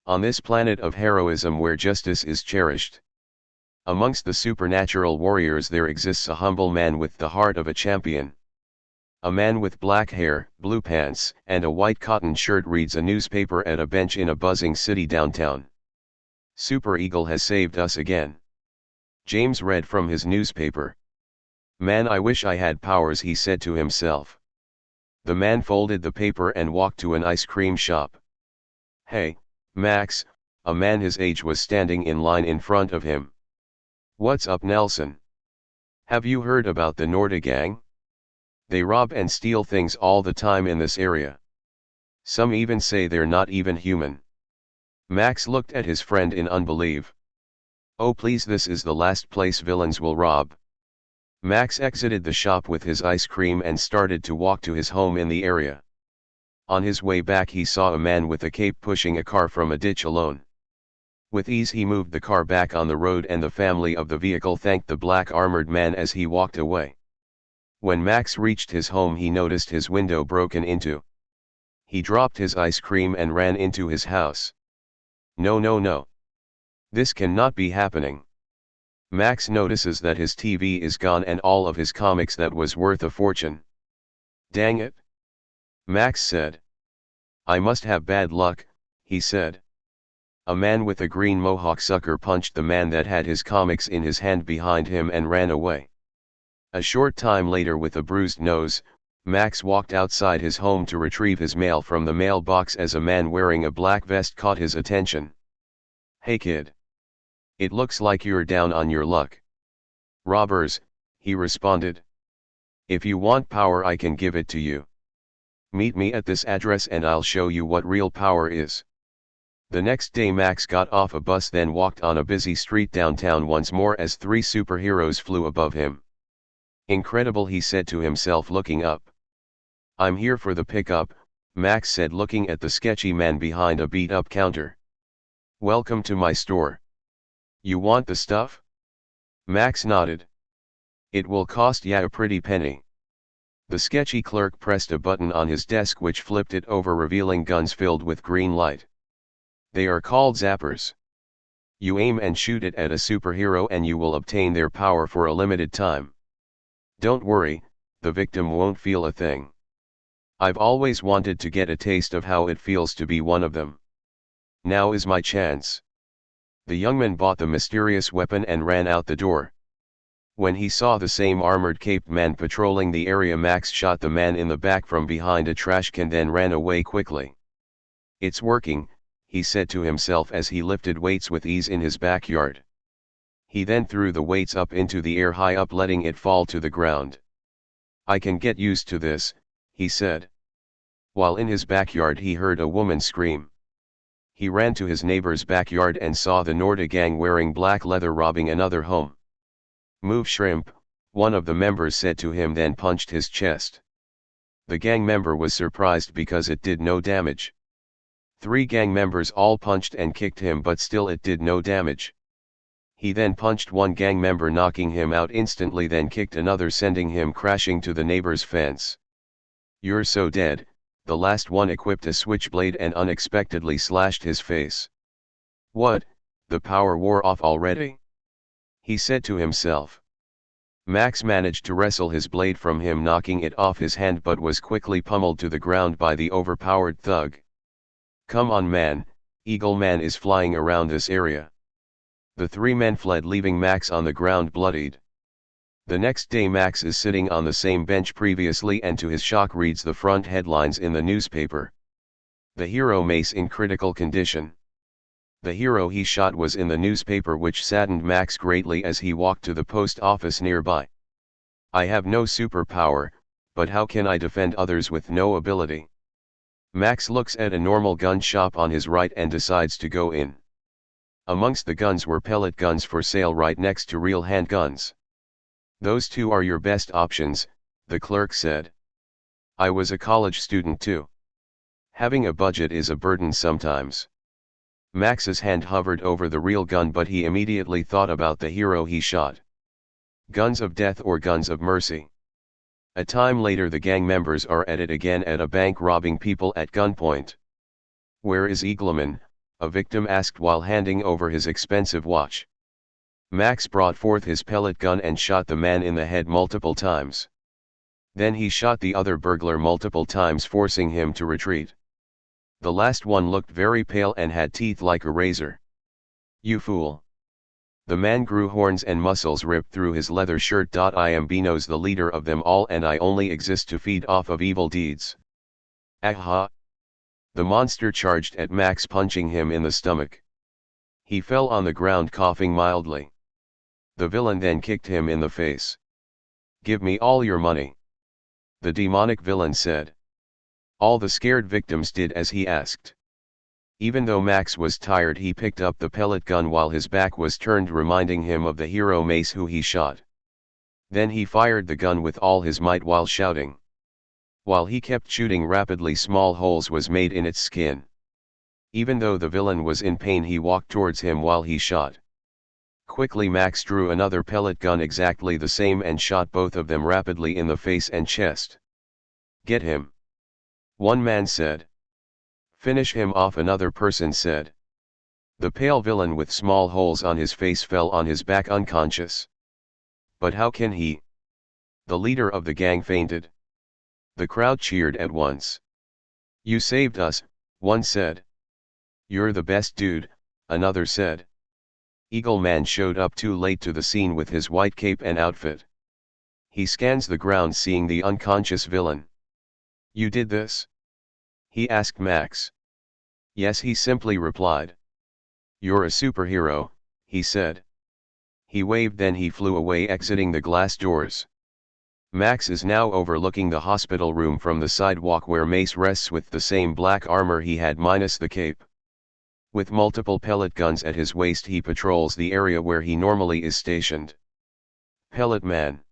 on this planet of heroism where justice is cherished. Amongst the supernatural warriors there exists a humble man with the heart of a champion. A man with black hair, blue pants, and a white cotton shirt reads a newspaper at a bench in a buzzing city downtown. Super Eagle has saved us again. James read from his newspaper. Man, I wish I had powers, he said to himself. The man folded the paper and walked to an ice cream shop. Hey, Max, a man his age was standing in line in front of him. What's up, Nelson? Have you heard about the Norda gang? They rob and steal things all the time in this area. Some even say they're not even human. Max looked at his friend in unbelief. Oh please, this is the last place villains will rob. Max exited the shop with his ice cream and started to walk to his home in the area. On his way back he saw a man with a cape pushing a car from a ditch alone. With ease he moved the car back on the road and the family of the vehicle thanked the black armored man as he walked away. When Max reached his home he noticed his window broken into. He dropped his ice cream and ran into his house. No, no, no. This cannot be happening. Max notices that his TV is gone and all of his comics that was worth a fortune. Dang it. Max said. I must have bad luck, he said. A man with a green mohawk sucker punched the man that had his comics in his hand behind him and ran away. A short time later, with a bruised nose, Max walked outside his home to retrieve his mail from the mailbox as a man wearing a black vest caught his attention. Hey kid. It looks like you're down on your luck. Robbers, he responded. If you want power I can give it to you. Meet me at this address and I'll show you what real power is. The next day Max got off a bus, then walked on a busy street downtown once more as three superheroes flew above him. Incredible, he said to himself looking up. I'm here for the pickup, Max said looking at the sketchy man behind a beat-up counter. Welcome to my store. You want the stuff? Max nodded. It will cost ya a pretty penny. The sketchy clerk pressed a button on his desk which flipped it over, revealing guns filled with green light. They are called zappers. You aim and shoot it at a superhero and you will obtain their power for a limited time. Don't worry, the victim won't feel a thing. I've always wanted to get a taste of how it feels to be one of them. Now is my chance. The young man bought the mysterious weapon and ran out the door. When he saw the same armored caped man patrolling the area, Max shot the man in the back from behind a trash can, then ran away quickly. It's working, he said to himself as he lifted weights with ease in his backyard. He then threw the weights up into the air high up, letting it fall to the ground. I can get used to this, he said. While in his backyard he heard a woman scream. He ran to his neighbor's backyard and saw the Norda gang wearing black leather robbing another home. Move, shrimp, one of the members said to him, then punched his chest. The gang member was surprised because it did no damage. 3 gang members all punched and kicked him, but still it did no damage. He then punched one gang member, knocking him out instantly, then kicked another, sending him crashing to the neighbor's fence. You're so dead, the last one equipped a switchblade and unexpectedly slashed his face. What, the power wore off already? He said to himself. Max managed to wrestle his blade from him, knocking it off his hand, but was quickly pummeled to the ground by the overpowered thug. Come on man, Eagle Man is flying around this area. The 3 men fled, leaving Max on the ground bloodied. The next day Max is sitting on the same bench previously and to his shock reads the front headlines in the newspaper. The hero Mace in critical condition. The hero he shot was in the newspaper, which saddened Max greatly as he walked to the post office nearby. I have no superpower, but how can I defend others with no ability? Max looks at a normal gun shop on his right and decides to go in. Amongst the guns were pellet guns for sale right next to real handguns. Those 2 are your best options, the clerk said. I was a college student too. Having a budget is a burden sometimes. Max's hand hovered over the real gun, but he immediately thought about the hero he shot. Guns of death or guns of mercy? A time later the gang members are at it again at a bank, robbing people at gunpoint. Where is Eagleman? a victim asked while handing over his expensive watch. Max brought forth his pellet gun and shot the man in the head multiple times. Then he shot the other burglar multiple times, forcing him to retreat. The last one looked very pale and had teeth like a razor. "You fool." The man grew horns and muscles ripped through his leather shirt. "I am Beano's the leader of them all, and I only exist to feed off of evil deeds." "Aha!" The monster charged at Max, punching him in the stomach. He fell on the ground coughing mildly. The villain then kicked him in the face. "Give me all your money," the demonic villain said. All the scared victims did as he asked. Even though Max was tired, he picked up the pellet gun while his back was turned, reminding him of the hero Mace who he shot. Then he fired the gun with all his might while shouting. While he kept shooting rapidly, small holes was made in its skin. Even though the villain was in pain, he walked towards him while he shot. Quickly Max drew another pellet gun exactly the same and shot both of them rapidly in the face and chest. "Get him," one man said. "Finish him off," another person said. The pale villain with small holes on his face fell on his back unconscious. "But how can he?" The leader of the gang fainted. The crowd cheered at once. "You saved us," one said. "You're the best dude," another said. Eagle Man showed up too late to the scene with his white cape and outfit. He scans the ground, seeing the unconscious villain. "You did this?" he asked Max. "Yes," he simply replied. "You're a superhero," he said. He waved, then he flew away, exiting the glass doors. Max is now overlooking the hospital room from the sidewalk where Mace rests with the same black armor he had minus the cape. With multiple pellet guns at his waist, he patrols the area where he normally is stationed. Pellet Man.